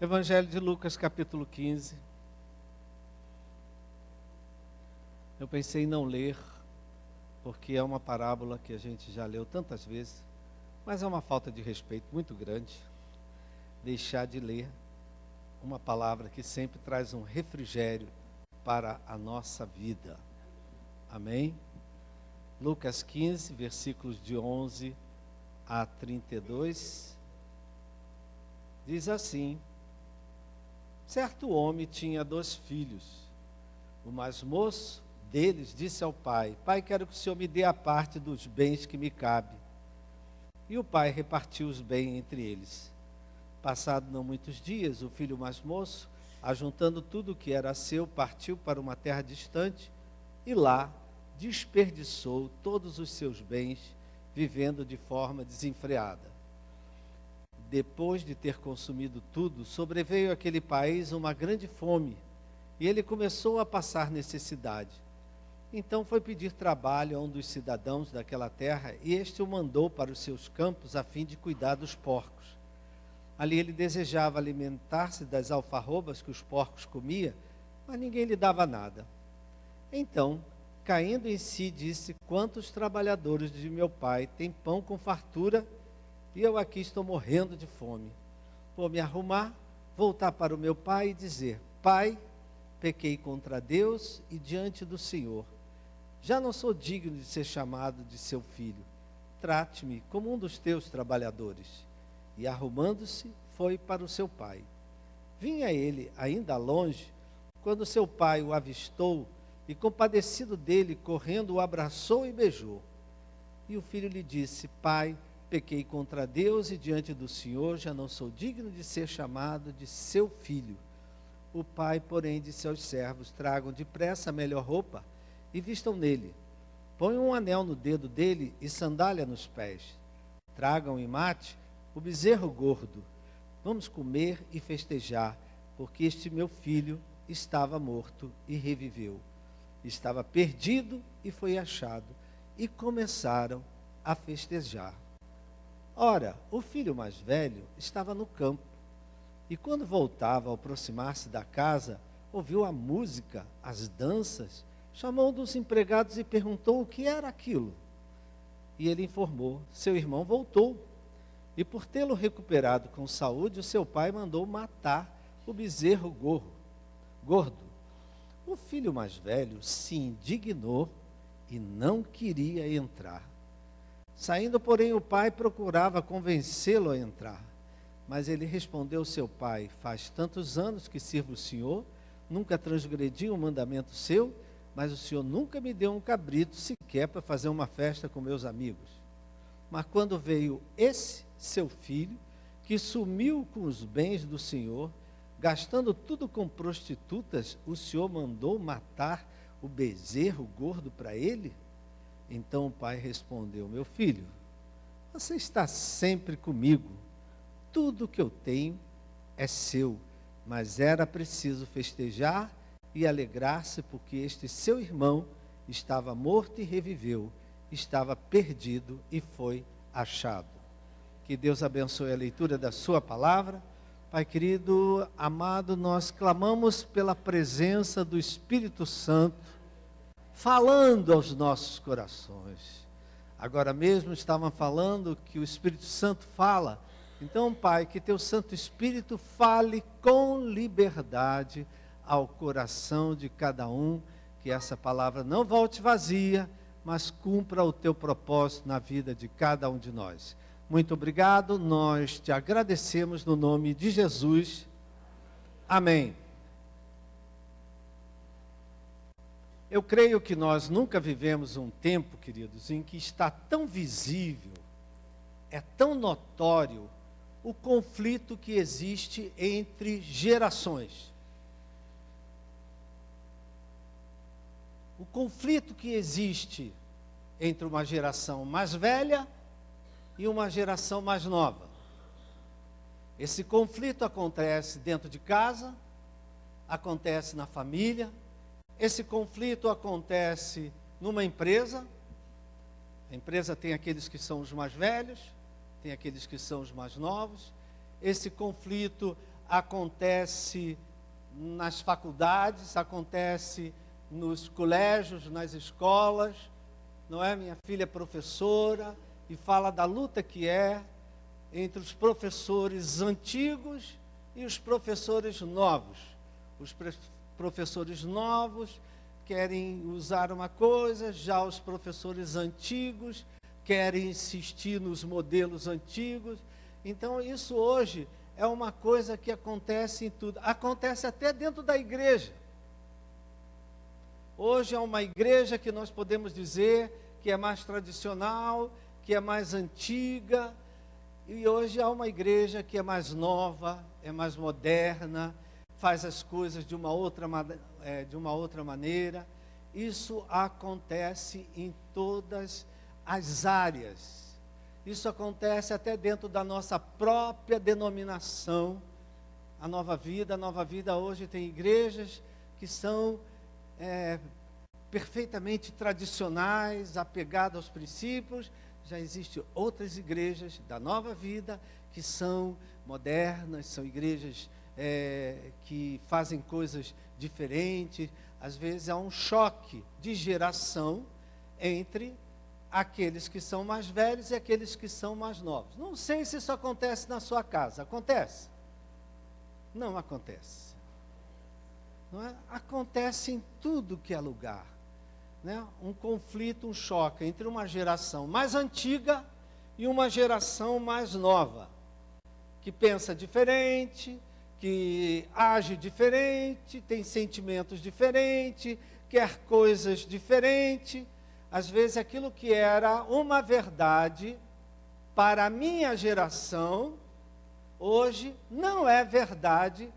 Evangelho de Lucas, capítulo 15. Eu pensei em não ler, porque é uma parábola que a gente já leu tantas vezes, mas é uma falta de respeito muito grande deixar de ler uma palavra que sempre traz um refrigério para a nossa vida. Amém? Lucas 15, versículos de 11 a 32, diz assim: certo homem tinha 2 filhos. O mais moço deles disse ao pai: pai, quero que o senhor me dê a parte dos bens que me cabe. E o pai repartiu os bens entre eles. Passado não muitos dias, o filho mais moço, ajuntando tudo o que era seu, partiu para uma terra distante e lá desperdiçou todos os seus bens, vivendo de forma desenfreada. Depois de ter consumido tudo, sobreveio àquele país uma grande fome, e ele começou a passar necessidade. Então foi pedir trabalho a um dos cidadãos daquela terra, e este o mandou para os seus campos a fim de cuidar dos porcos. Ali ele desejava alimentar-se das alfarrobas que os porcos comiam, mas ninguém lhe dava nada. Então, caindo em si, disse: quantos trabalhadores de meu pai têm pão com fartura, e eu aqui estou morrendo de fome. Vou me arrumar, voltar para o meu pai e dizer: pai, pequei contra Deus e diante do Senhor. Já não sou digno de ser chamado de seu filho. Trate-me como um dos teus trabalhadores. E arrumando-se, foi para o seu pai. Vinha ele ainda longe, quando seu pai o avistou, e compadecido dele, correndo, o abraçou e beijou. E o filho lhe disse: pai, pequei contra Deus e diante do Senhor, já não sou digno de ser chamado de seu filho. O pai, porém, disse aos servos: tragam depressa a melhor roupa e vistam nele. Ponham um anel no dedo dele e sandália nos pés. Tragam e mate o bezerro gordo. Vamos comer e festejar, porque este meu filho estava morto e reviveu. Estava perdido e foi achado. E começaram a festejar. Ora, o filho mais velho estava no campo, e quando voltava, ao aproximar-se da casa, ouviu a música, as danças, chamou um dos empregados e perguntou o que era aquilo. E ele informou: seu irmão voltou, e por tê-lo recuperado com saúde, o seu pai mandou matar o bezerro gordo. O filho mais velho se indignou e não queria entrar. Saindo, porém, o pai procurava convencê-lo a entrar. Mas ele respondeu ao seu pai: faz tantos anos que sirvo o Senhor, nunca transgredi um mandamento seu, mas o Senhor nunca me deu um cabrito sequer para fazer uma festa com meus amigos. Mas quando veio esse seu filho, que sumiu com os bens do Senhor, gastando tudo com prostitutas, o Senhor mandou matar o bezerro gordo para ele? Então o pai respondeu: meu filho, você está sempre comigo, tudo que eu tenho é seu, mas era preciso festejar e alegrar-se, porque este seu irmão estava morto e reviveu, estava perdido e foi achado. Que Deus abençoe a leitura da sua palavra. Pai querido, amado, nós clamamos pela presença do Espírito Santo, falando aos nossos corações. Agora mesmo estavam falando que o Espírito Santo fala. Então, Pai, que teu Santo Espírito fale com liberdade ao coração de cada um, que essa palavra não volte vazia, mas cumpra o teu propósito na vida de cada um de nós. Muito obrigado, nós te agradecemos no nome de Jesus. Amém. Eu creio que nós nunca vivemos um tempo, queridos, em que está tão visível, é tão notório o conflito que existe entre gerações. O conflito que existe entre uma geração mais velha e uma geração mais nova. Esse conflito acontece dentro de casa, acontece na família, esse conflito acontece numa empresa. A empresa tem aqueles que são os mais velhos, tem aqueles que são os mais novos. Esse conflito acontece nas faculdades, acontece nos colégios, nas escolas, não é? Minha filha é professora e fala da luta que é entre os professores antigos e os professores novos. Os professores novos querem usar uma coisa, já os professores antigos querem insistir nos modelos antigos. Então, isso hoje é uma coisa que acontece em tudo. Acontece até dentro da igreja. Hoje é uma igreja que nós podemos dizer que é mais tradicional, que é mais antiga, e hoje há uma igreja que é mais nova, é mais moderna, faz as coisas de uma outra maneira. Isso acontece em todas as áreas. Isso acontece até dentro da nossa própria denominação. A Nova Vida hoje tem igrejas que são perfeitamente tradicionais, apegadas aos princípios. Já existem outras igrejas da Nova Vida que são modernas, são igrejas que fazem coisas diferentes. Às vezes há um choque de geração entre aqueles que são mais velhos e aqueles que são mais novos. Não sei se isso acontece na sua casa. Acontece? Não acontece. Não é? Acontece em tudo que é lugar. Né? Um conflito, um choque entre uma geração mais antiga e uma geração mais nova, que pensa diferente, que age diferente, tem sentimentos diferentes, quer coisas diferentes. Às vezes aquilo que era uma verdade para a minha geração, hoje não é verdade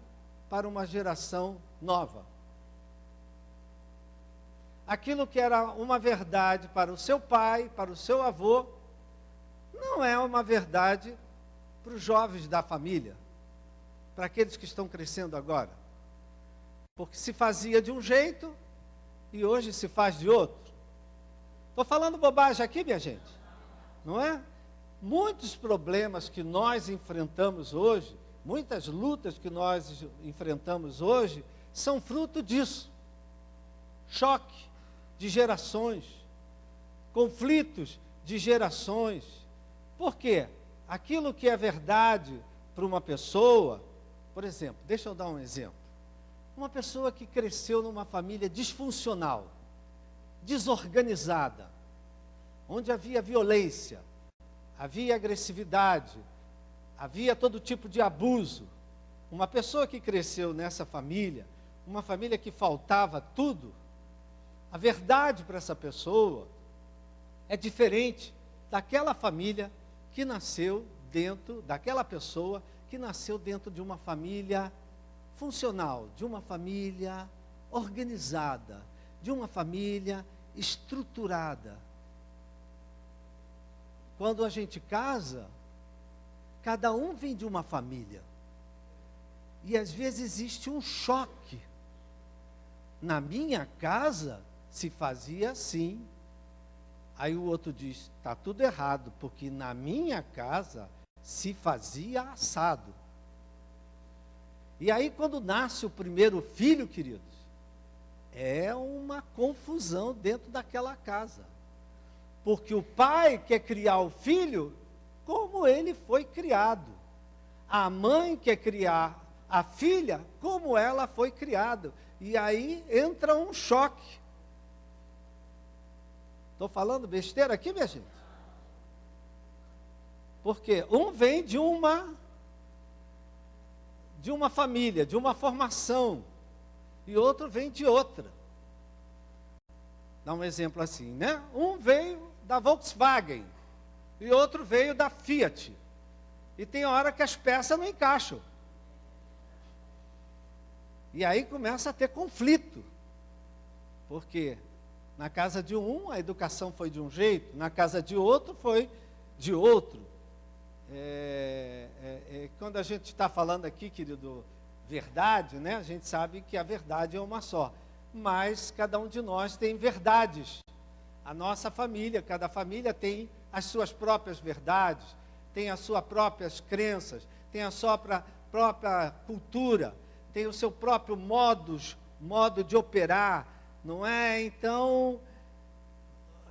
para uma geração nova. Aquilo que era uma verdade para o seu pai, para o seu avô, não é uma verdade para os jovens da família, para aqueles que estão crescendo agora. Porque se fazia de um jeito e hoje se faz de outro. Estou falando bobagem aqui, minha gente? Não é? Muitos problemas que nós enfrentamos hoje, muitas lutas que nós enfrentamos hoje, são fruto disso. Choque de gerações, conflitos de gerações. Por quê? Aquilo que é verdade para uma pessoa, por exemplo, deixa eu dar um exemplo. Uma pessoa que cresceu numa família disfuncional, desorganizada, onde havia violência, havia agressividade, havia todo tipo de abuso. Uma pessoa que cresceu nessa família, uma família que faltava tudo, a verdade para essa pessoa é diferente daquela família que nasceu dentro, daquela pessoa que nasceu dentro de uma família funcional, de uma família organizada, de uma família estruturada. Quando a gente casa, cada um vem de uma família. E às vezes existe um choque. Na minha casa se fazia assim. Aí o outro diz, está tudo errado, porque na minha casa se fazia assado. E aí quando nasce o primeiro filho, queridos, é uma confusão dentro daquela casa. Porque o pai quer criar o filho como ele foi criado. A mãe quer criar a filha como ela foi criada. E aí entra um choque. Estou falando besteira aqui, minha gente? Porque um vem de uma família, de uma formação, e outro vem de outra. Dá um exemplo assim, né? Um veio da Volkswagen e outro veio da Fiat. E tem hora que as peças não encaixam. E aí começa a ter conflito. Porque na casa de um, a educação foi de um jeito, na casa de outro foi de outro. Quando a gente está falando aqui, querido, verdade, né? A gente sabe que a verdade é uma só. Mas cada um de nós tem verdades. A nossa família, cada família tem as suas próprias verdades, tem as suas próprias crenças, tem a sua própria cultura, tem o seu próprio modo de operar, não é? Então,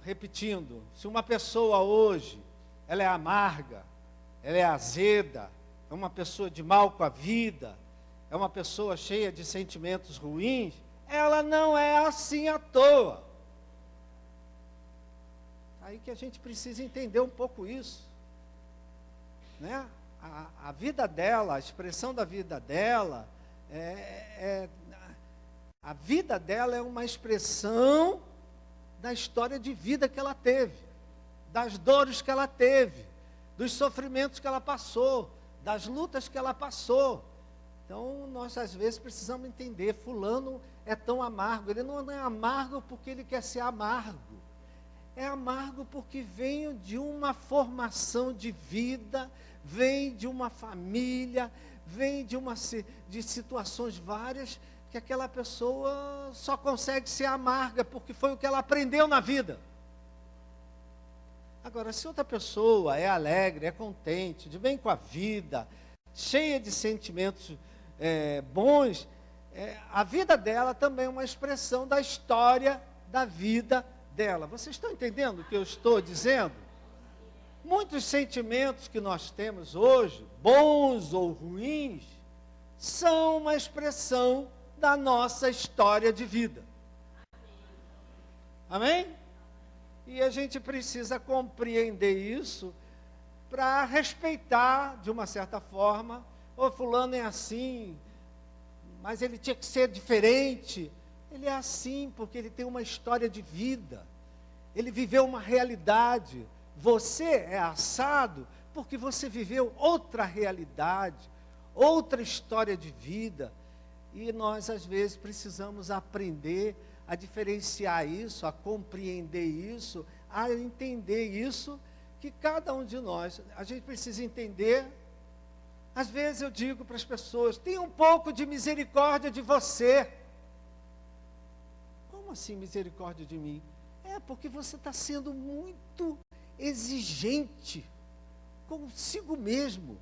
repetindo, se uma pessoa hoje, ela é amarga, ela é azeda, é uma pessoa de mal com a vida, é uma pessoa cheia de sentimentos ruins, ela não é assim à toa. Aí que a gente precisa entender um pouco isso, né? A vida dela, a expressão da vida dela, a vida dela é uma expressão da história de vida que ela teve, das dores que ela teve, dos sofrimentos que ela passou, das lutas que ela passou. Então, nós às vezes precisamos entender, fulano é tão amargo, ele não é amargo porque ele quer ser amargo, é amargo porque vem de uma formação de vida, vem de uma família, vem de situações várias, que aquela pessoa só consegue ser amarga, porque foi o que ela aprendeu na vida. Agora, se outra pessoa é alegre, é contente, de bem com a vida, cheia de sentimentos bons, a vida dela também é uma expressão da história da vida dela. Vocês estão entendendo o que eu estou dizendo? Muitos sentimentos que nós temos hoje, bons ou ruins, são uma expressão da nossa história de vida. Amém? E a gente precisa compreender isso para respeitar, de uma certa forma, fulano é assim, mas ele tinha que ser diferente. Ele é assim porque ele tem uma história de vida, ele viveu uma realidade. Você é assado porque você viveu outra realidade, outra história de vida, e nós às vezes precisamos aprender a diferenciar isso, a compreender isso, a entender isso, que cada um de nós, a gente precisa entender. Às vezes eu digo para as pessoas, tenha um pouco de misericórdia de você. Como assim misericórdia de mim? Porque você está sendo muito exigente consigo mesmo.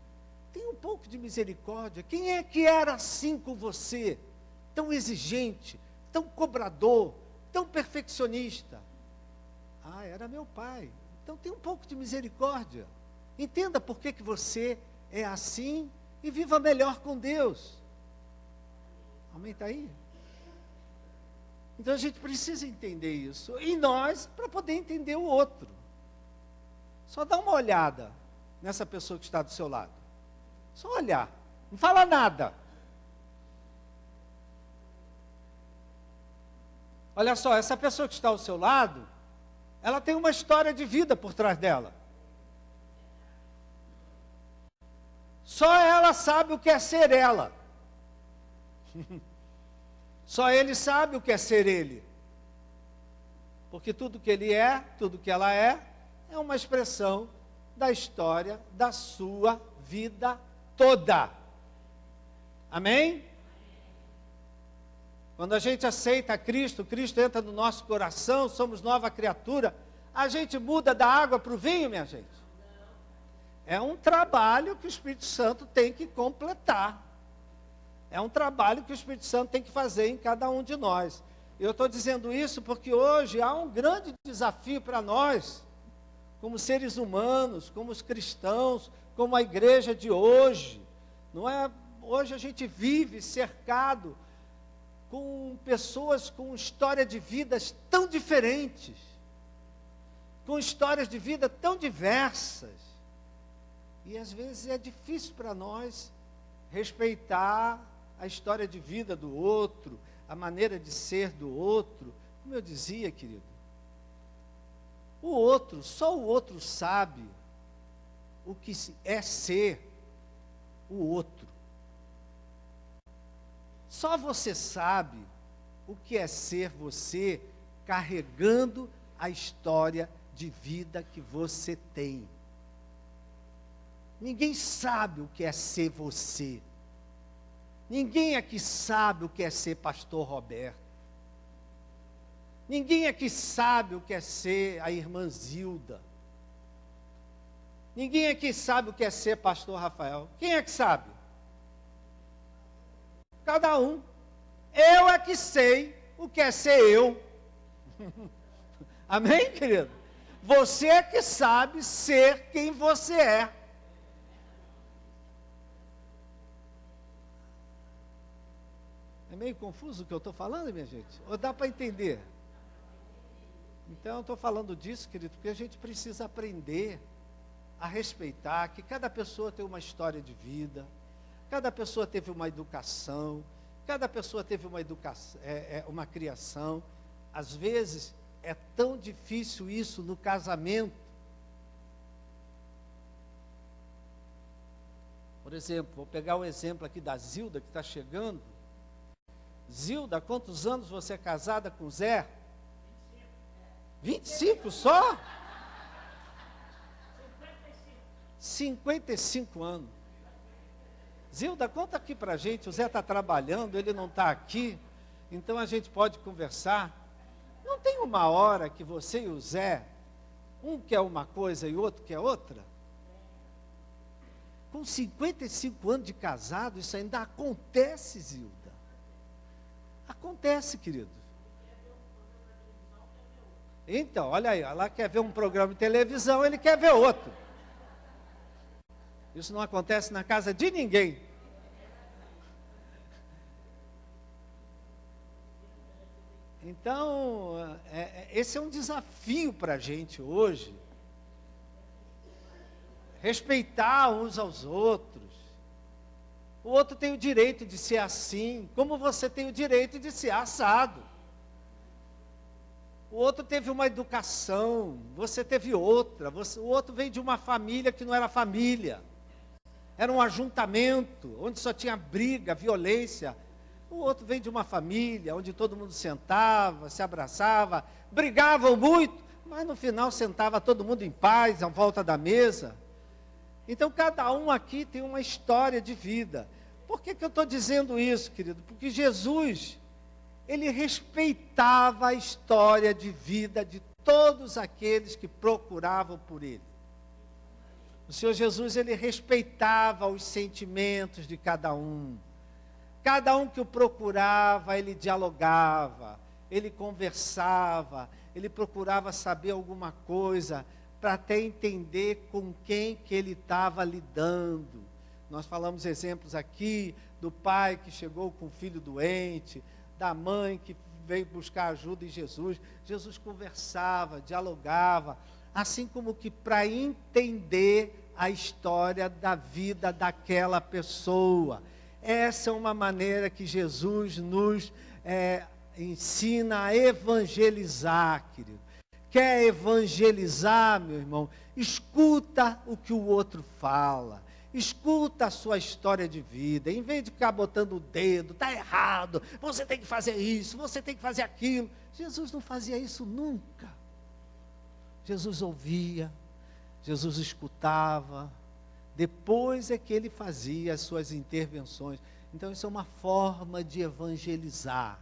Tenha um pouco de misericórdia. Quem é que era assim com você? Tão exigente, tão cobrador, tão perfeccionista? Era meu pai. Então tenha um pouco de misericórdia. Entenda por que você é assim e viva melhor com Deus. Amém? Está aí? Então a gente precisa entender isso. E nós, para poder entender o outro. Só dá uma olhada nessa pessoa que está do seu lado. Só olhar. Não fala nada. Olha só, essa pessoa que está ao seu lado, ela tem uma história de vida por trás dela. Só ela sabe o que é ser ela. Só ele sabe o que é ser ele. Porque tudo que ele é, tudo que ela é uma expressão da história da sua vida toda. Amém? Quando a gente aceita Cristo, Cristo entra no nosso coração, somos nova criatura, a gente muda da água para o vinho, minha gente. É um trabalho que o Espírito Santo tem que completar. É um trabalho que o Espírito Santo tem que fazer em cada um de nós. Eu estou dizendo isso porque hoje há um grande desafio para nós, como seres humanos, como os cristãos, como a igreja de hoje. Não é? Hoje a gente vive cercado com pessoas com história de vidas tão diferentes, com histórias de vida tão diversas. E às vezes é difícil para nós respeitar a história de vida do outro, a maneira de ser do outro. Como eu dizia, querido, o outro, só o outro sabe o que é ser o outro. Só você sabe o que é ser você carregando a história de vida que você tem. Ninguém sabe o que é ser você. Ninguém aqui sabe o que é ser pastor Roberto. Ninguém aqui sabe o que é ser a irmã Zilda. Ninguém aqui sabe o que é ser pastor Rafael. Quem é que sabe? cada um. Eu é que sei o que é ser eu. Amém, querido? Você é que sabe ser quem você é. É meio confuso o que eu estou falando, minha gente? Ou dá para entender? Então, eu estou falando disso, querido, porque a gente precisa aprender a respeitar que cada pessoa tem uma história de vida, cada pessoa teve uma educação, cada pessoa teve uma criação. Às vezes, é tão difícil isso no casamento. Por exemplo, vou pegar o exemplo aqui da Zilda, que está chegando. Zilda, quantos anos você é casada com Zé? 25 só? 55 anos. Zilda, conta aqui pra gente, o Zé está trabalhando, ele não está aqui, então a gente pode conversar. Não tem uma hora que você e o Zé, um quer uma coisa e o outro quer outra? Com 55 anos de casado, isso ainda acontece, Zilda. Acontece, querido. Então, olha aí, ela quer ver um programa de televisão, ele quer ver outro. Isso não acontece na casa de ninguém. Então, esse é um desafio para a gente hoje. Respeitar uns aos outros. O outro tem o direito de ser assim, como você tem o direito de ser assado. O outro teve uma educação, você teve outra. O outro veio de uma família que não era família. Era um ajuntamento, onde só tinha briga, violência. O outro veio de uma família, onde todo mundo sentava, se abraçava, brigavam muito, mas no final sentava todo mundo em paz, à volta da mesa. Então, cada um aqui tem uma história de vida. Por que eu estou dizendo isso, querido? Porque Jesus, ele respeitava a história de vida de todos aqueles que procuravam por ele. O Senhor Jesus, ele respeitava os sentimentos de cada um. Cada um que o procurava, ele dialogava, ele conversava, ele procurava saber alguma coisa, para até entender com quem que ele estava lidando. Nós falamos exemplos aqui do pai que chegou com o filho doente, da mãe que veio buscar ajuda em Jesus. Jesus conversava, dialogava, assim como que para entender a história da vida daquela pessoa. Essa é uma maneira que Jesus nos ensina a evangelizar, querido. Quer evangelizar, meu irmão? Escuta o que o outro fala. Escuta a sua história de vida. Em vez de ficar botando o dedo, está errado, você tem que fazer isso, você tem que fazer aquilo. Jesus não fazia isso nunca. Jesus ouvia, Jesus escutava. Depois é que ele fazia as suas intervenções. Então isso é uma forma de evangelizar.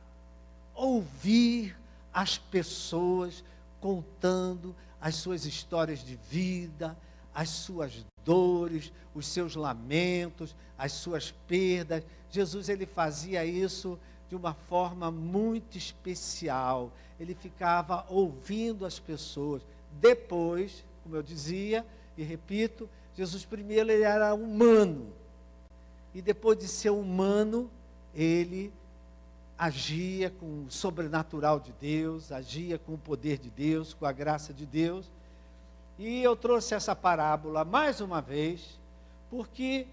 Ouvir as pessoas contando as suas histórias de vida, as suas dores, os seus lamentos, as suas perdas. Jesus, ele fazia isso de uma forma muito especial. Ele ficava ouvindo as pessoas. Depois, como eu dizia e repito, Jesus primeiro ele era humano. E depois de ser humano, ele agia com o sobrenatural de Deus, agia com o poder de Deus, com a graça de Deus. E eu trouxe essa parábola mais uma vez, porque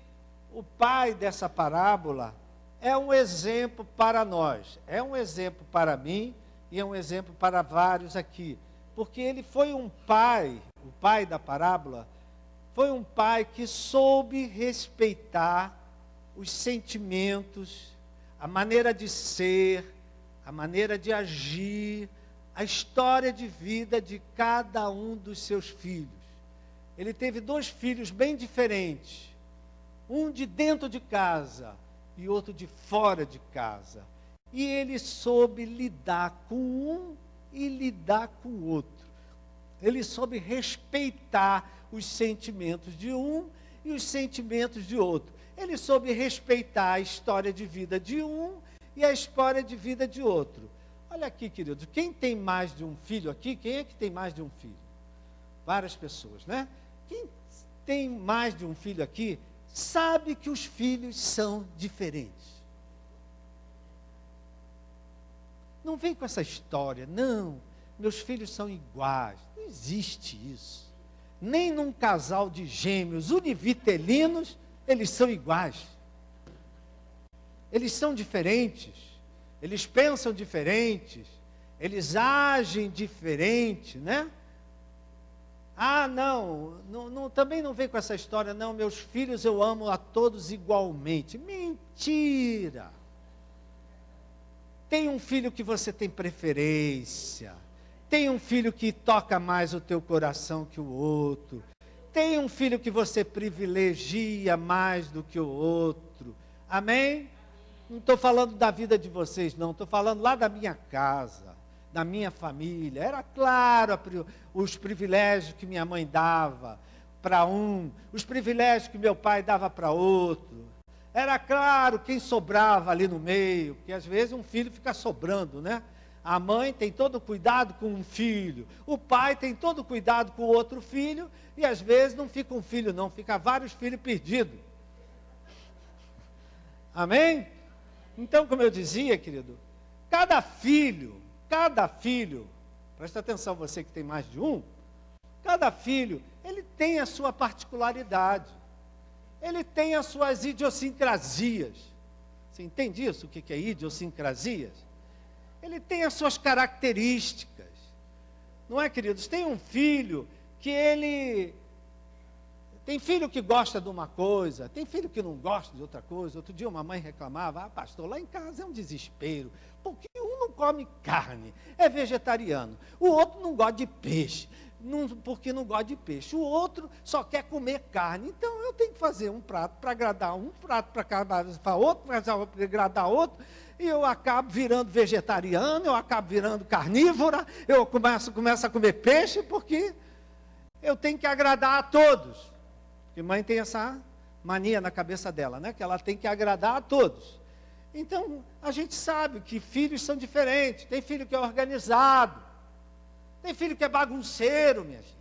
o pai dessa parábola é um exemplo para nós, é um exemplo para mim e é um exemplo para vários aqui. Porque ele foi um pai, o pai da parábola, foi um pai que soube respeitar os sentimentos, a maneira de ser, a maneira de agir, a história de vida de cada um dos seus filhos. Ele teve 2 filhos bem diferentes, um de dentro de casa e outro de fora de casa. E ele soube lidar com um e lidar com o outro. Ele soube respeitar os sentimentos de um e os sentimentos de outro. ele soube respeitar a história de vida de um e a história de vida de outro. Olha aqui, queridos, quem tem mais de um filho aqui? Quem é que tem mais de um filho? Várias pessoas, né? Quem tem mais de um filho aqui, sabe que os filhos são diferentes. Não vem com essa história, não, meus filhos são iguais. Não existe isso. Nem num casal de gêmeos univitelinos, eles são iguais. Eles são diferentes. Eles pensam diferentes. Eles agem diferente, né? Ah, não, também não vem com essa história, não, meus filhos eu amo a todos igualmente. Mentira! Tem um filho que você tem preferência. Tem um filho que toca mais o teu coração que o outro. Tem um filho que você privilegia mais do que o outro. Amém? Não estou falando da vida de vocês, não. Estou falando lá da minha casa, da minha família. Era claro os privilégios que minha mãe dava para um, os privilégios que meu pai dava para outro. Era claro quem sobrava ali no meio, porque às vezes um filho fica sobrando, né? A mãe tem todo cuidado com um filho, o pai tem todo cuidado com o outro filho, e às vezes não fica um filho não, fica vários filhos perdidos. Amém? Então, como eu dizia, querido, cada filho, presta atenção você que tem mais de um, cada filho, ele tem a sua particularidade. Ele tem as suas idiosincrasias. Você entende isso? O que é idiosincrasias? Ele tem as suas características. Não é, queridos? Tem um filho que ele... Tem filho que gosta de uma coisa, tem filho que não gosta de outra coisa. Outro dia uma mãe reclamava, pastor, lá em casa é um desespero, porque um não come carne, é vegetariano. O outro não gosta de peixe. Porque não gosta de peixe, o outro só quer comer carne, então eu tenho que fazer um prato para agradar um, prato para outro, para agradar outro, e eu acabo virando vegetariano, eu acabo virando carnívora, eu começo a comer peixe, porque eu tenho que agradar a todos, porque mãe tem essa mania na cabeça dela, né? Que ela tem que agradar a todos. Então, a gente sabe que filhos são diferentes, tem filho que é organizado, tem filho que é bagunceiro, minha gente.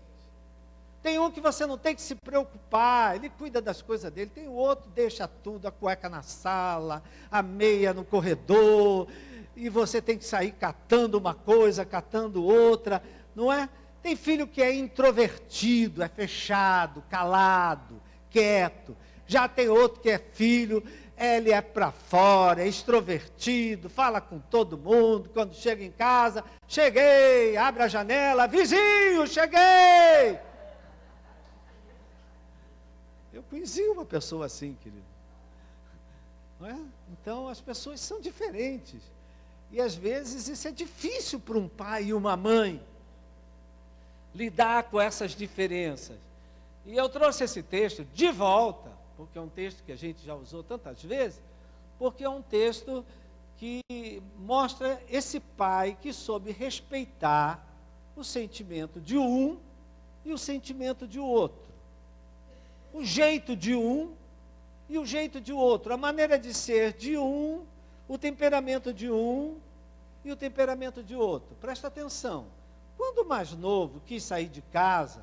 Tem um que você não tem que se preocupar, ele cuida das coisas dele. Tem o outro, deixa tudo, a cueca na sala, a meia no corredor, e você tem que sair catando uma coisa, catando outra, não é? Tem filho que é introvertido, é fechado, calado, quieto. Já tem outro que é filho... Ele é para fora, é extrovertido, fala com todo mundo, quando chega em casa, cheguei, abre a janela, vizinho, cheguei. Eu conheci uma pessoa assim, querido. Não é? Então, as pessoas são diferentes. E às vezes isso é difícil para um pai e uma mãe, lidar com essas diferenças. E eu trouxe esse texto de volta, porque é um texto que a gente já usou tantas vezes, porque é um texto que mostra esse pai que soube respeitar o sentimento de um e o sentimento de outro. O jeito de um e o jeito de outro. A maneira de ser de um, o temperamento de um e o temperamento de outro. Presta atenção. Quando o mais novo quis sair de casa,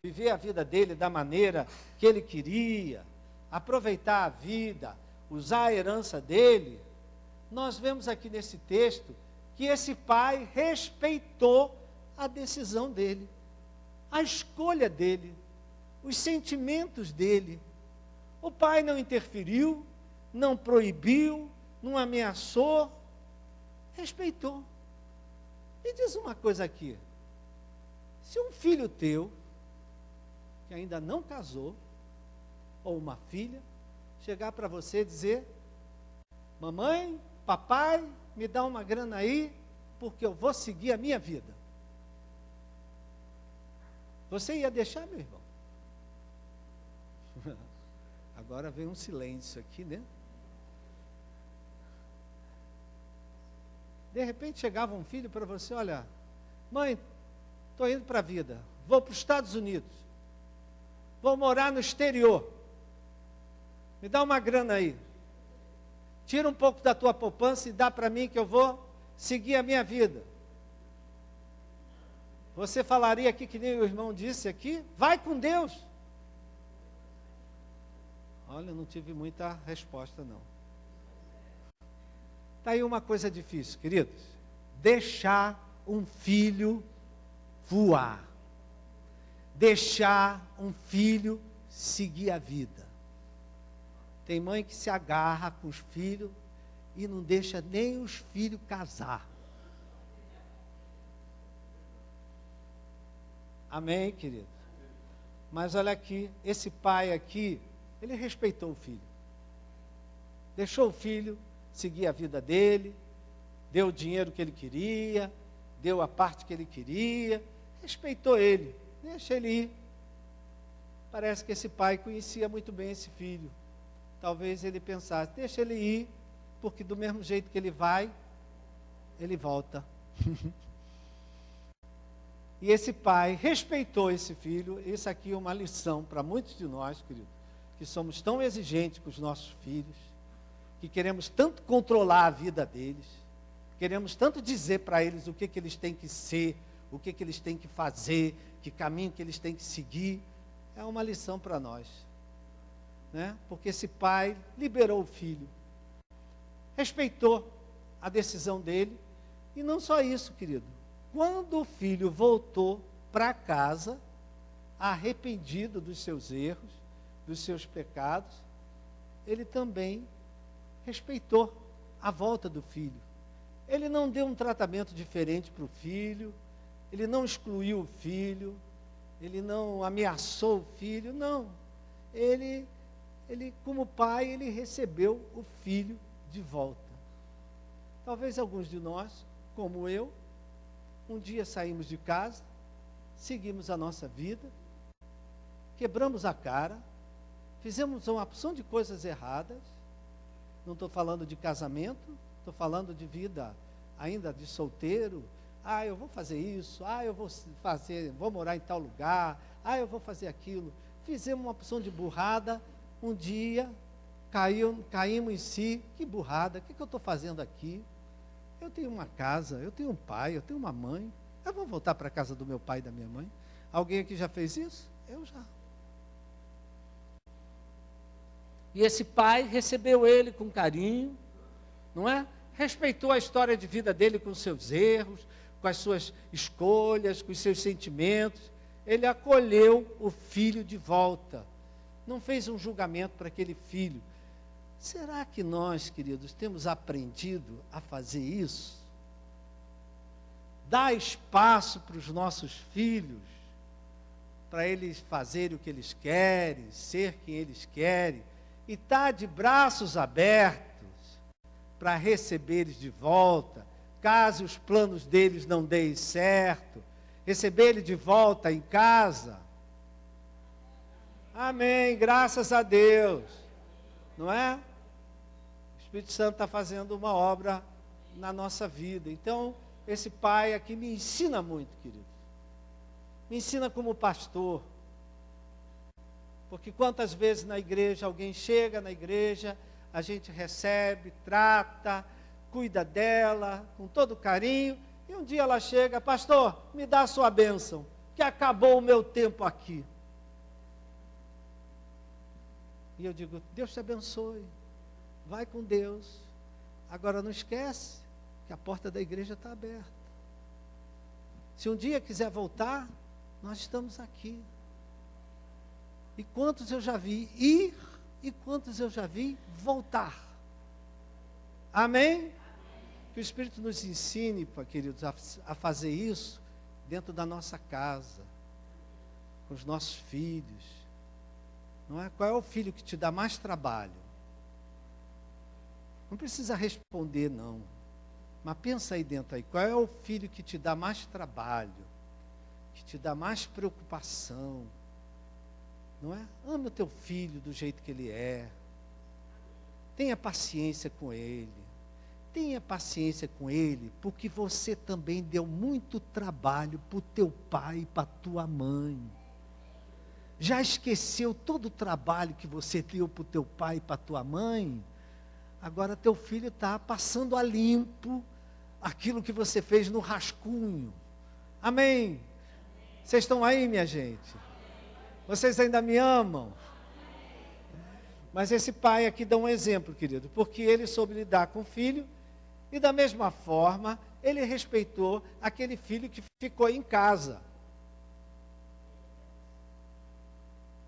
viver a vida dele da maneira que ele queria, aproveitar a vida, usar a herança dele, nós vemos aqui nesse texto que esse pai respeitou a decisão dele, a escolha dele, os sentimentos dele. O pai não interferiu, não proibiu, não ameaçou, respeitou. Me diz uma coisa aqui, se um filho teu, que ainda não casou, ou uma filha, chegar para você e dizer, mamãe, papai, me dá uma grana aí, porque eu vou seguir a minha vida. Você ia deixar, meu irmão? Agora vem um silêncio aqui, né? De repente chegava um filho para você, olha, mãe, estou indo para a vida, vou para os Estados Unidos, vou morar no exterior. Me dá uma grana aí. Tira um pouco da tua poupança e dá para mim que eu vou seguir a minha vida. Você falaria aqui, que nem o irmão disse aqui, vai com Deus. Olha, eu não tive muita resposta não. Está aí uma coisa difícil, queridos. Deixar um filho voar. Deixar um filho seguir a vida. Tem mãe que se agarra com os filhos e não deixa nem os filhos casar. Amém, querido? Mas olha aqui, esse pai aqui, ele respeitou o filho. Deixou o filho seguir a vida dele, deu o dinheiro que ele queria, deu a parte que ele queria, respeitou ele, deixa ele ir. Parece que esse pai conhecia muito bem esse filho. Talvez ele pensasse, deixa ele ir, porque do mesmo jeito que ele vai, ele volta. E esse pai respeitou esse filho. Isso aqui é uma lição para muitos de nós, querido, que somos tão exigentes com os nossos filhos, que queremos tanto controlar a vida deles, queremos tanto dizer para eles o que eles têm que ser, o que eles têm que fazer, que caminho que eles têm que seguir. É uma lição para nós, né? Porque esse pai liberou o filho, respeitou a decisão dele, e não só isso, querido. Quando o filho voltou para casa, arrependido dos seus erros, dos seus pecados, ele também respeitou a volta do filho. Ele não deu um tratamento diferente para o filho, ele não excluiu o filho, ele não ameaçou o filho, não. Ele como pai, ele recebeu o filho de volta. Talvez alguns de nós, como eu, um dia saímos de casa, seguimos a nossa vida, quebramos a cara, fizemos uma opção de coisas erradas. Não estou falando de casamento, estou falando de vida ainda de solteiro. Eu vou fazer isso, eu vou morar em tal lugar, eu vou fazer aquilo. Fizemos uma opção de burrada, um dia caímos em si, que burrada, o que eu estou fazendo aqui? Eu tenho uma casa, eu tenho um pai, eu tenho uma mãe, eu vou voltar para a casa do meu pai e da minha mãe. Alguém aqui já fez isso? Eu já. E esse pai recebeu ele com carinho, não é? Respeitou a história de vida dele com seus erros, com as suas escolhas, com os seus sentimentos. Ele acolheu o filho de volta. Não fez um julgamento para aquele filho. Será que nós, queridos, temos aprendido a fazer isso? Dar espaço para os nossos filhos, para eles fazerem o que eles querem, ser quem eles querem, e estar de braços abertos para receber eles de volta, caso os planos deles não deem certo, receber ele de volta em casa. Amém, graças a Deus, não é? O Espírito Santo está fazendo uma obra na nossa vida. Então, esse pai aqui me ensina muito, querido. Me ensina como pastor. Porque quantas vezes na igreja, alguém chega na igreja, a gente recebe, trata, cuida dela, com todo carinho, e um dia ela chega, pastor, me dá a sua bênção, que acabou o meu tempo aqui. E eu digo, Deus te abençoe, vai com Deus. Agora não esquece que a porta da igreja está aberta. Se um dia quiser voltar, nós estamos aqui. E quantos eu já vi ir, e quantos eu já vi voltar. Amém? Que o Espírito nos ensine, queridos, a fazer isso dentro da nossa casa, com os nossos filhos. Não é? Qual é o filho que te dá mais trabalho? Não precisa responder, não. Mas pensa aí dentro aí, qual é o filho que te dá mais trabalho, que te dá mais preocupação? Não é? Ame o teu filho do jeito que ele é. Tenha paciência com ele. Tenha paciência com ele, porque você também deu muito trabalho para o teu pai e para a tua mãe. Já esqueceu todo o trabalho que você deu para o teu pai e para a tua mãe? Agora teu filho está passando a limpo aquilo que você fez no rascunho. Amém? Vocês estão aí, minha gente? Vocês ainda me amam? Mas esse pai aqui dá um exemplo, querido, porque ele soube lidar com o filho e da mesma forma ele respeitou aquele filho que ficou em casa.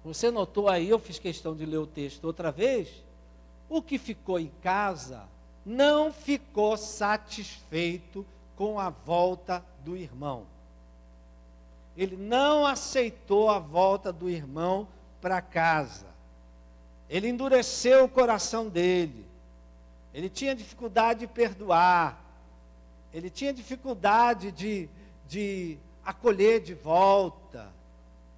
Você notou aí, eu fiz questão de ler o texto outra vez, o que ficou em casa não ficou satisfeito com a volta do irmão. Ele não aceitou a volta do irmão para casa. Ele endureceu o coração dele. Ele tinha dificuldade de perdoar. Ele tinha dificuldade de acolher de volta.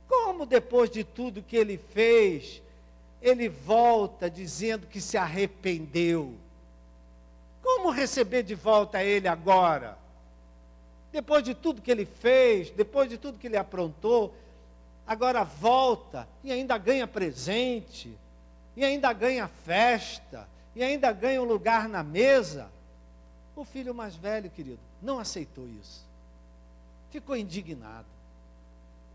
Como depois de tudo que ele fez, ele volta dizendo que se arrependeu? Como receber de volta ele agora? Depois de tudo que ele fez, depois de tudo que ele aprontou, agora volta e ainda ganha presente, e ainda ganha festa, e ainda ganha um lugar na mesa. O filho mais velho, querido, não aceitou isso. Ficou indignado.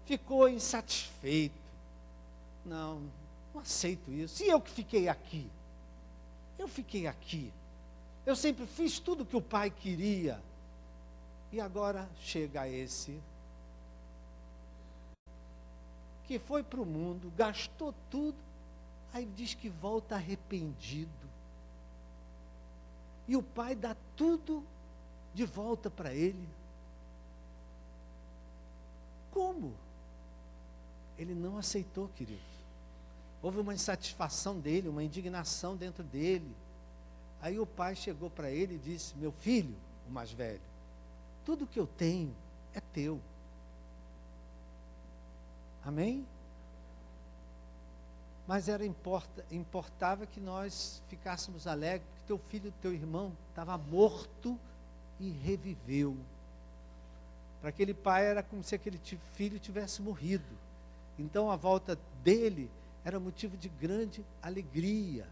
Ficou insatisfeito. Não aceito isso. E eu que fiquei aqui? Eu fiquei aqui. Eu sempre fiz tudo o que o pai queria. E agora chega esse que foi para o mundo, gastou tudo, aí diz que volta arrependido. E o pai dá tudo de volta para ele. Como? Ele não aceitou, querido. Houve uma insatisfação dele, uma indignação dentro dele. Aí o pai chegou para ele e disse: meu filho, o mais velho, tudo que eu tenho é teu. Amém? Mas importava que nós ficássemos alegres, porque teu filho, teu irmão, estava morto e reviveu. Para aquele pai era como se aquele filho tivesse morrido. Então a volta dele era motivo de grande alegria.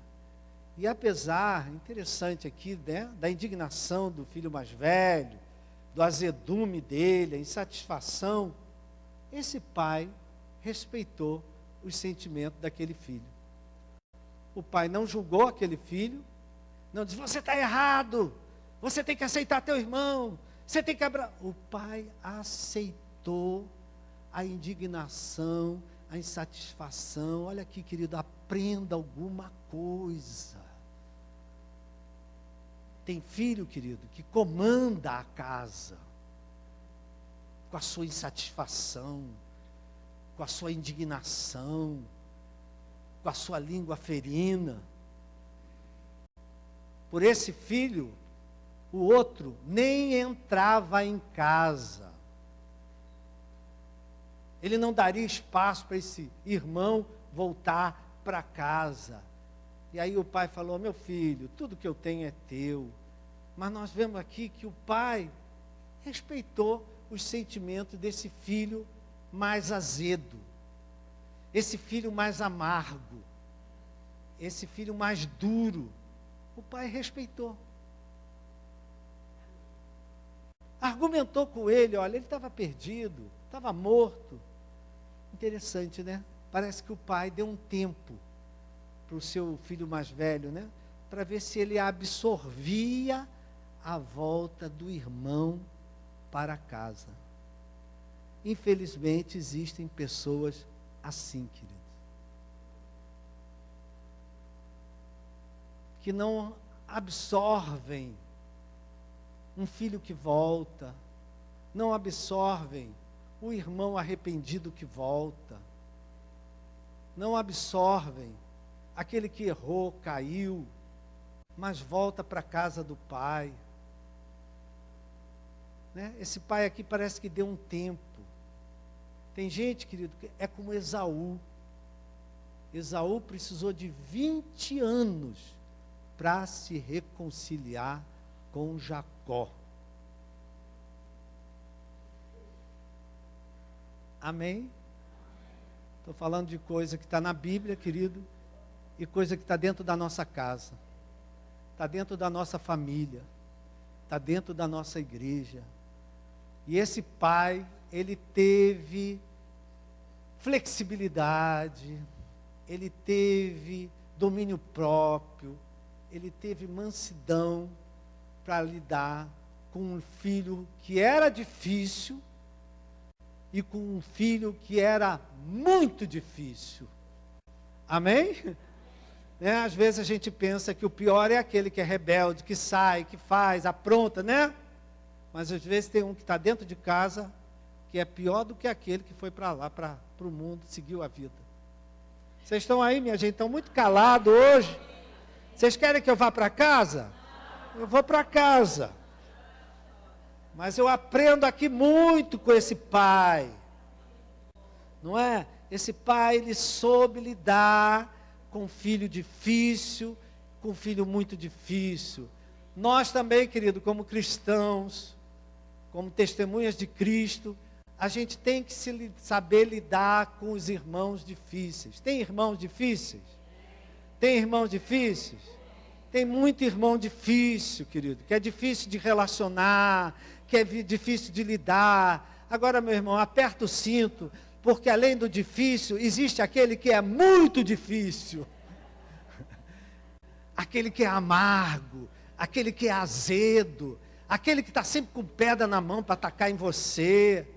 E apesar, interessante aqui, né, da indignação do filho mais velho, do azedume dele, a insatisfação, esse pai respeitou os sentimentos daquele filho. O pai não julgou aquele filho, não disse: você está errado, você tem que aceitar teu irmão, você tem que abrir. O pai aceitou a indignação, a insatisfação. Olha aqui, querido, aprenda alguma coisa. Tem filho, querido, que comanda a casa com a sua insatisfação, com a sua indignação, com a sua língua ferina. Por esse filho, o outro nem entrava em casa. Ele não daria espaço para esse irmão voltar para casa. E aí o pai falou: meu filho, tudo que eu tenho é teu. Mas nós vemos aqui que o pai respeitou os sentimentos desse filho mais azedo, esse filho mais amargo, esse filho mais duro. O pai respeitou. Argumentou com ele: olha, ele estava perdido, estava morto. Interessante, né? Parece que o pai deu um tempo para o seu filho mais velho, né? Para ver se ele absorvia a volta do irmão para casa. Infelizmente, existem pessoas assim, queridos, que não absorvem um filho que volta, não absorvem o irmão arrependido que volta, não absorvem aquele que errou, caiu, mas volta para a casa do pai. Né? Esse pai aqui parece que deu um tempo. Tem gente, querido, que é como Esaú. Esaú precisou de 20 anos para se reconciliar com Jacó. Amém? Estou falando de coisa que está na Bíblia, querido, e coisa que está dentro da nossa casa, está dentro da nossa família, está dentro da nossa igreja. E esse pai, ele teve flexibilidade, ele teve domínio próprio, ele teve mansidão para lidar com um filho que era difícil e com um filho que era muito difícil. Amém? Às vezes a gente pensa que o pior é aquele que é rebelde, que sai, que faz, apronta, né? Mas às vezes tem um que está dentro de casa que é pior do que aquele que foi para lá, para o mundo, seguiu a vida. Vocês estão aí, minha gente? Estão muito calados hoje. Vocês querem que eu vá para casa? Eu vou para casa. Mas eu aprendo aqui muito com esse pai. Não é? Esse pai, ele soube lidar com um filho difícil, com um filho muito difícil. Nós também, querido, como cristãos, como testemunhas de Cristo, a gente tem que saber lidar com os irmãos difíceis. Tem irmãos difíceis? Tem irmãos difíceis? Tem muito irmão difícil, querido, que é difícil de relacionar, que é difícil de lidar. Agora, meu irmão, aperta o cinto, porque além do difícil, existe aquele que é muito difícil. Aquele que é amargo, aquele que é azedo, aquele que está sempre com pedra na mão para atacar em você.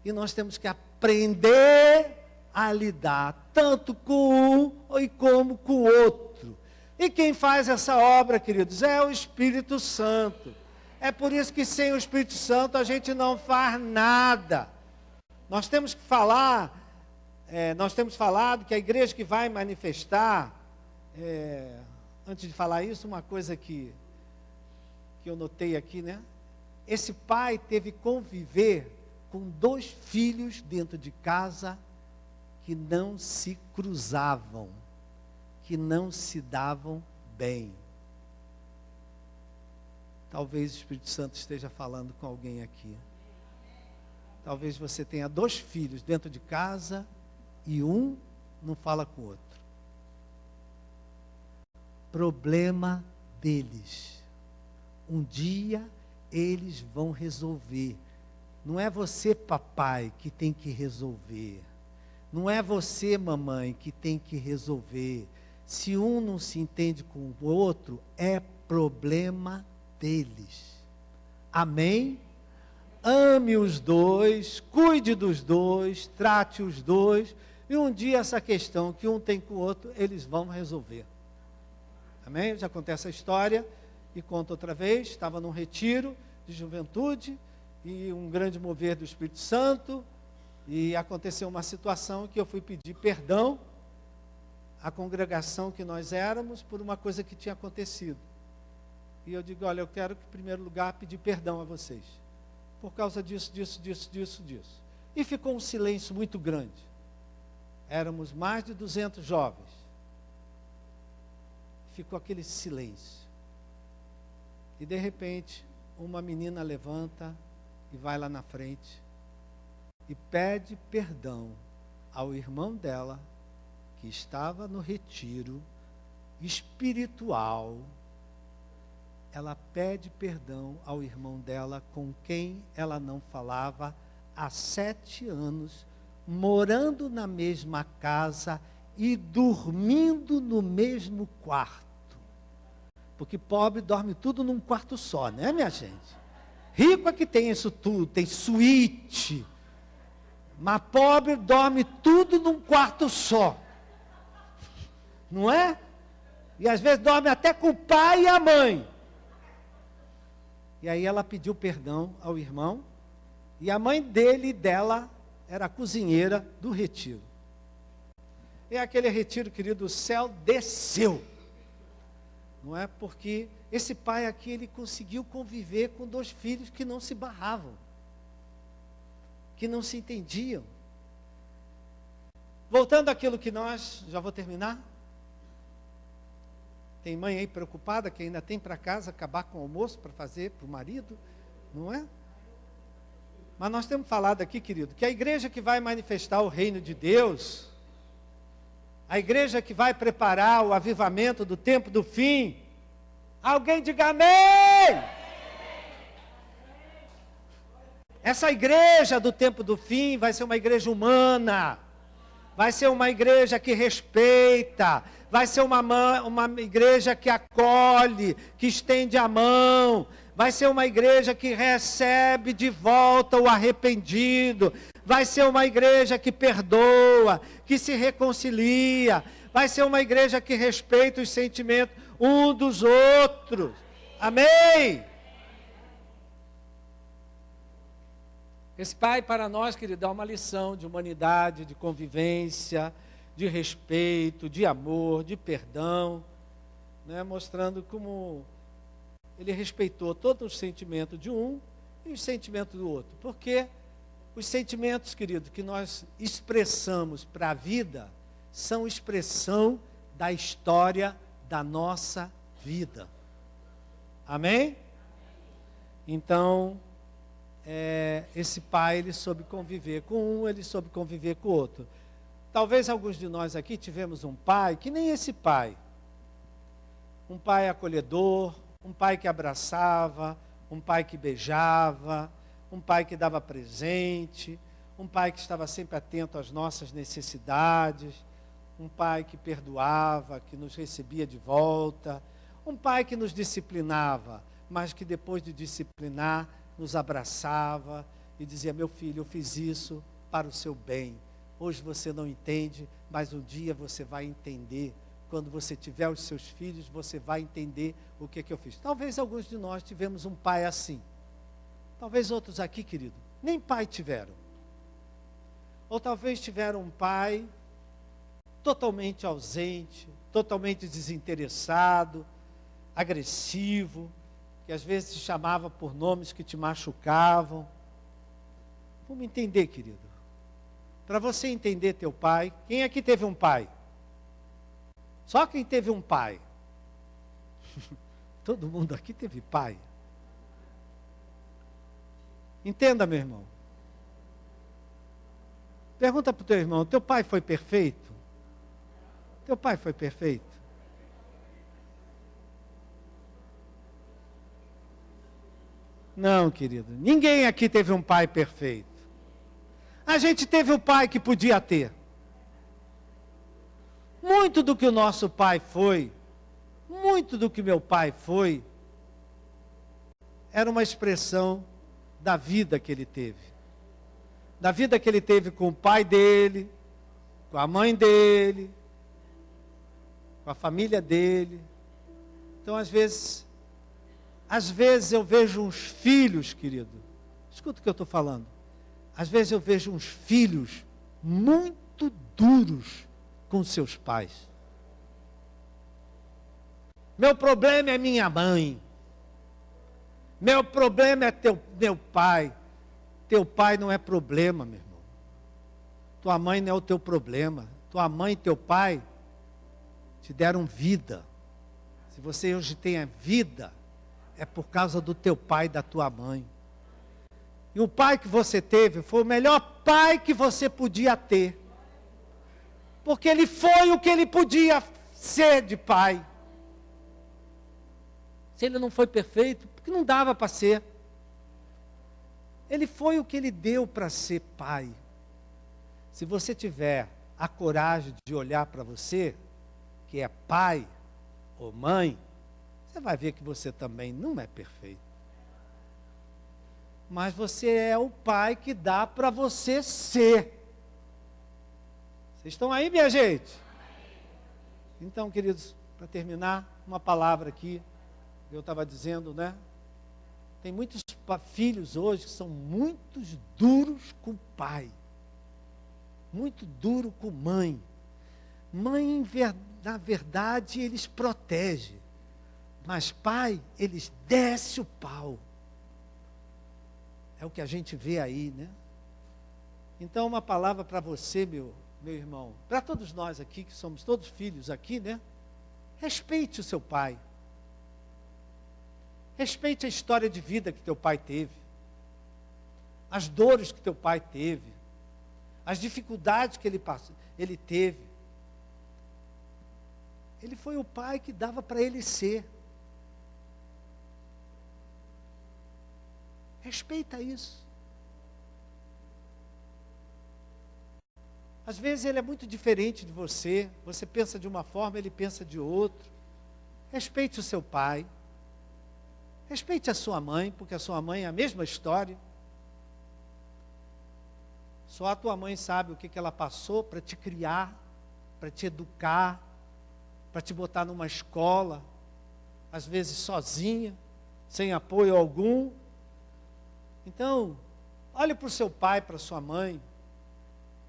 E nós temos que aprender a lidar, tanto com um como com o outro. E quem faz essa obra, queridos, é o Espírito Santo. É por isso que sem o Espírito Santo a gente não faz nada. Nós temos que falar, nós temos falado que a igreja que vai manifestar, antes de falar isso, uma coisa que eu notei aqui, né? Esse pai teve que conviver com 2 filhos dentro de casa que não se cruzavam, que não se davam bem. Talvez o Espírito Santo esteja falando com alguém aqui. Talvez você tenha 2 filhos dentro de casa e um não fala com o outro. Problema deles. Um dia eles vão resolver. Não é você, papai, que tem que resolver. Não é você, mamãe, que tem que resolver. Se um não se entende com o outro, é problema deles. Amém? Ame os 2, cuide dos 2, trate os 2, e um dia essa questão que um tem com o outro, eles vão resolver. Amém? Eu já contei essa história e conto outra vez. Estava num retiro de juventude e um grande mover do Espírito Santo, e aconteceu uma situação que eu fui pedir perdão à congregação que nós éramos por uma coisa que tinha acontecido. E eu digo, olha, eu quero, em primeiro lugar, pedir perdão a vocês, por causa disso. E ficou um silêncio muito grande. Éramos mais de 200 jovens. Ficou aquele silêncio. E de repente, uma menina levanta e vai lá na frente e pede perdão ao irmão dela, que estava no retiro espiritual. Ela pede perdão ao irmão dela, com quem ela não falava há 7 anos, morando na mesma casa e dormindo no mesmo quarto. Porque pobre dorme tudo num quarto só, né, minha gente? Rico é que tem isso tudo, tem suíte. Mas pobre dorme tudo num quarto só. Não é? E às vezes dorme até com o pai e a mãe. E aí ela pediu perdão ao irmão. E a mãe dele e dela era a cozinheira do retiro. E aquele retiro, querido, o céu desceu. Não é? Porque esse pai aqui, ele conseguiu conviver com 2 filhos que não se barravam, que não se entendiam. Voltando àquilo que nós, já vou terminar. Tem mãe aí preocupada que ainda tem para casa acabar com o almoço para fazer para o marido, não é? Mas nós temos falado aqui, querido, que a igreja que vai manifestar o reino de Deus, A igreja que vai preparar o avivamento do tempo do fim. Alguém diga amém! Essa igreja do tempo do fim vai ser uma igreja humana. Vai ser uma igreja que respeita. Vai ser uma igreja que acolhe, que estende a mão. Vai ser uma igreja que recebe de volta o arrependido. Vai ser uma igreja que perdoa, que se reconcilia. Vai ser uma igreja que respeita os sentimentos um dos outros. Amém? Esse Pai para nós, querido, dá uma lição de humanidade, de convivência, de respeito, de amor, de perdão, né? Mostrando como Ele respeitou todos os sentimentos de um e os sentimentos do outro. Porque os sentimentos, querido, que nós expressamos para a vida, são expressão da história da nossa vida. Amém? Então, esse pai, ele soube conviver com um, ele soube conviver com o outro. Talvez alguns de nós aqui tivemos um pai, que nem esse pai. Um pai acolhedor, um pai que abraçava, um pai que beijava, um pai que dava presente, um pai que estava sempre atento às nossas necessidades, um pai que perdoava, que nos recebia de volta, um pai que nos disciplinava, mas que depois de disciplinar, nos abraçava e dizia: meu filho, eu fiz isso para o seu bem. Hoje você não entende, mas um dia você vai entender. Quando você tiver os seus filhos, você vai entender o que eu fiz. Talvez alguns de nós tivemos um pai assim. Talvez outros aqui, querido, nem pai tiveram. Ou talvez tiveram um pai totalmente ausente, totalmente desinteressado, agressivo, que às vezes te chamava por nomes que te machucavam. Vamos entender, querido. Para você entender teu pai, quem aqui teve um pai? Só quem teve um pai. Todo mundo aqui teve pai. Entenda, meu irmão. Pergunta para o teu irmão: teu pai foi perfeito? Teu pai foi perfeito? Não, querido. Ninguém aqui teve um pai perfeito. A gente teve o pai que podia ter. Muito do que o nosso pai foi, muito do que meu pai foi, era uma expressão da vida que ele teve. Da vida que ele teve com o pai dele, com a mãe dele, com a família dele. Então, às vezes eu vejo uns filhos, querido, escuta o que eu estou falando. Às vezes eu vejo uns filhos muito duros com seus pais. Meu problema é minha mãe. Meu problema é meu pai. Teu pai não é problema, meu irmão. Tua mãe não é o teu problema. Tua mãe e teu pai te deram vida. Se você hoje tem a vida, é por causa do teu pai e da tua mãe. E o pai que você teve foi o melhor pai que você podia ter. Porque ele foi o que ele podia ser de pai. Se ele não foi perfeito, porque não dava para ser. Ele foi o que ele deu para ser pai. Se você tiver a coragem de olhar para você, que é pai ou mãe, você vai ver que você também não é perfeito. Mas você é o pai que dá para você ser. Vocês estão aí, minha gente? Então, queridos, para terminar, uma palavra aqui. Eu estava dizendo, né? Tem muitos filhos hoje que são muito duros com o pai. Muito duro com mãe. Mãe, na verdade, eles protegem. Mas pai, eles descem o pau. É o que a gente vê aí, né? Então, uma palavra para você, meu irmão. Para todos nós aqui, que somos todos filhos aqui, né? Respeite o seu pai. Respeite a história de vida que teu pai teve. As dores que teu pai teve. As dificuldades que ele teve. Ele foi o pai que dava para ele ser. Respeita isso. Às vezes ele é muito diferente de você. Você pensa de uma forma, ele pensa de outra. Respeite o seu pai. Respeite a sua mãe, porque a sua mãe é a mesma história. Só a tua mãe sabe o que ela passou para te criar, para te educar, para te botar numa escola, às vezes sozinha, sem apoio algum. Então, olhe para o seu pai, para a sua mãe.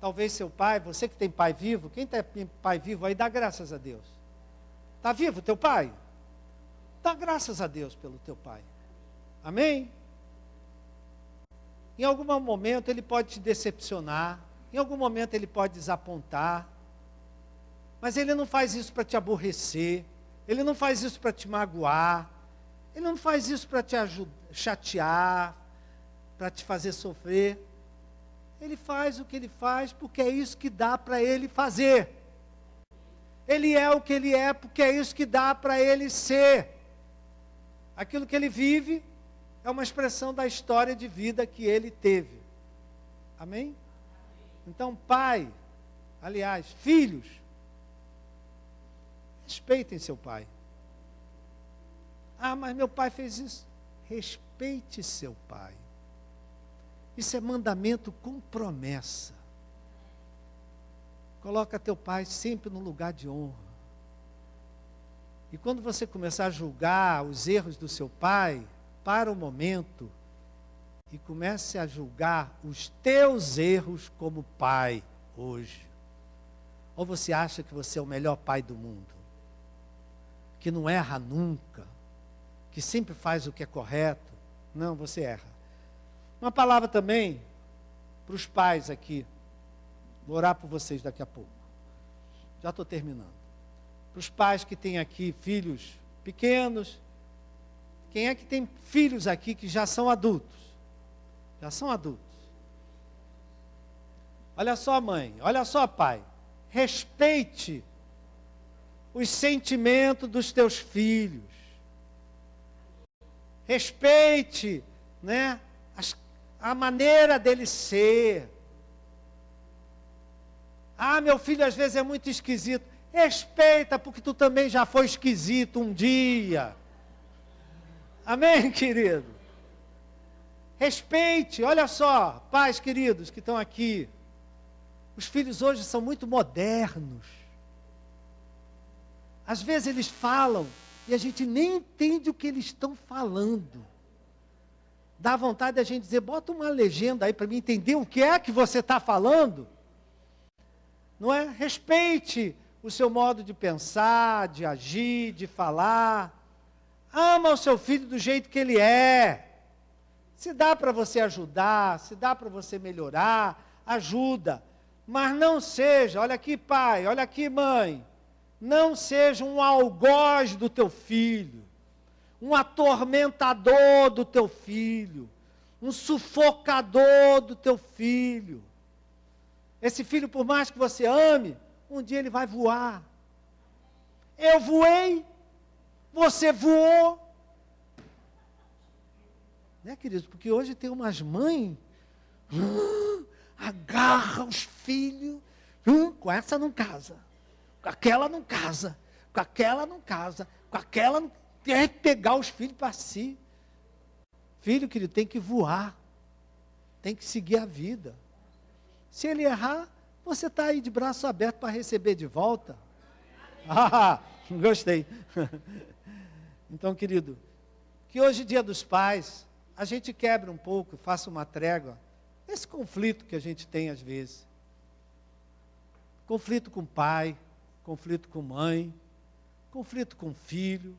Talvez seu pai, você que tem pai vivo, quem tem pai vivo aí, dá graças a Deus. Está vivo teu pai? Dá graças a Deus pelo teu pai. Amém? Em algum momento ele pode te decepcionar, em algum momento ele pode desapontar, mas ele não faz isso para te aborrecer, ele não faz isso para te magoar, ele não faz isso para te chatear, para te fazer sofrer. Ele faz o que ele faz porque é isso que dá para ele fazer. Ele é o que ele é porque é isso que dá para ele ser. Aquilo que ele vive é uma expressão da história de vida que ele teve. Amém? Então, pai, aliás, filhos, respeitem seu pai. Ah, mas meu pai fez isso. Respeite seu pai. Isso é mandamento com promessa. Coloca teu pai sempre no lugar de honra. E quando você começar a julgar os erros do seu pai, para o momento e comece a julgar os teus erros como pai hoje. Ou você acha que você é o melhor pai do mundo? Que não erra nunca? Que sempre faz o que é correto? Não, você erra. Uma palavra também para os pais aqui. Vou orar por vocês daqui a pouco. Já estou terminando. Para os pais que têm aqui filhos pequenos. Quem é que tem filhos aqui que já são adultos? Já são adultos. Olha só, mãe. Olha só, pai. Respeite os sentimentos dos teus filhos. Respeite, né? A maneira dele ser. Ah, meu filho às vezes é muito esquisito. Respeita, porque tu também já foi esquisito um dia. Amém, querido? Respeite, olha só, pais queridos que estão aqui. Os filhos hoje são muito modernos. Às vezes eles falam e a gente nem entende o que eles estão falando. Dá vontade de a gente dizer, bota uma legenda aí para mim entender o que é que você está falando. Não é? Respeite o seu modo de pensar, de agir, de falar. Ama o seu filho do jeito que ele é. Se dá para você ajudar, se dá para você melhorar, ajuda. Mas não seja, olha aqui pai, olha aqui mãe, não seja um algoz do teu filho. Um atormentador do teu filho, um sufocador do teu filho. Esse filho, por mais que você ame, um dia ele vai voar. Eu voei, você voou. Né, queridos? Porque hoje tem umas mães, agarra os filhos, com essa não casa, com aquela não casa, com aquela não casa, com aquela não... Quer pegar os filhos para si. Filho, querido, tem que voar. Tem que seguir a vida. Se ele errar, você está aí de braço aberto para receber de volta. Ah, gostei. Então, querido, que hoje, dia dos pais, a gente quebre um pouco, faça uma trégua. Esse conflito que a gente tem às vezes. Conflito com pai, conflito com mãe, conflito com filho.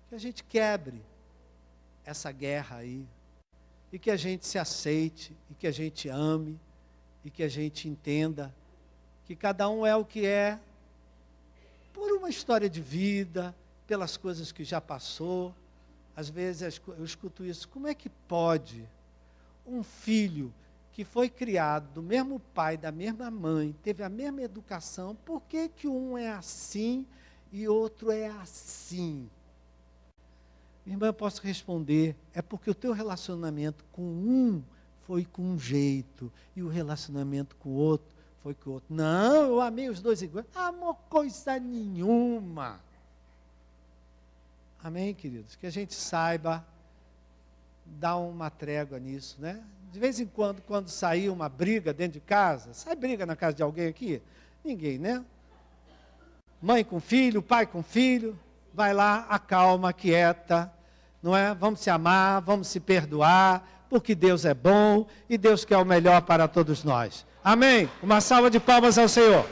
Que a gente quebre essa guerra aí, e que a gente se aceite, e que a gente ame, e que a gente entenda que cada um é o que é, por uma história de vida, pelas coisas que já passou. Às vezes eu escuto isso, como é que pode um filho que foi criado do mesmo pai, da mesma mãe, teve a mesma educação, por que que um é assim e outro é assim. Irmã, eu posso responder, é porque o teu relacionamento com um foi com um jeito, e o relacionamento com o outro foi com o outro. Não, eu amei os dois iguais. Amor coisa nenhuma. Amém, queridos? Que a gente saiba dar uma trégua nisso, né? De vez em quando sair uma briga dentro de casa, sai briga na casa de alguém aqui? Ninguém, né? Mãe com filho, pai com filho, vai lá, acalma, quieta, não é? Vamos se amar, vamos se perdoar, porque Deus é bom e Deus quer o melhor para todos nós. Amém? Uma salva de palmas ao Senhor.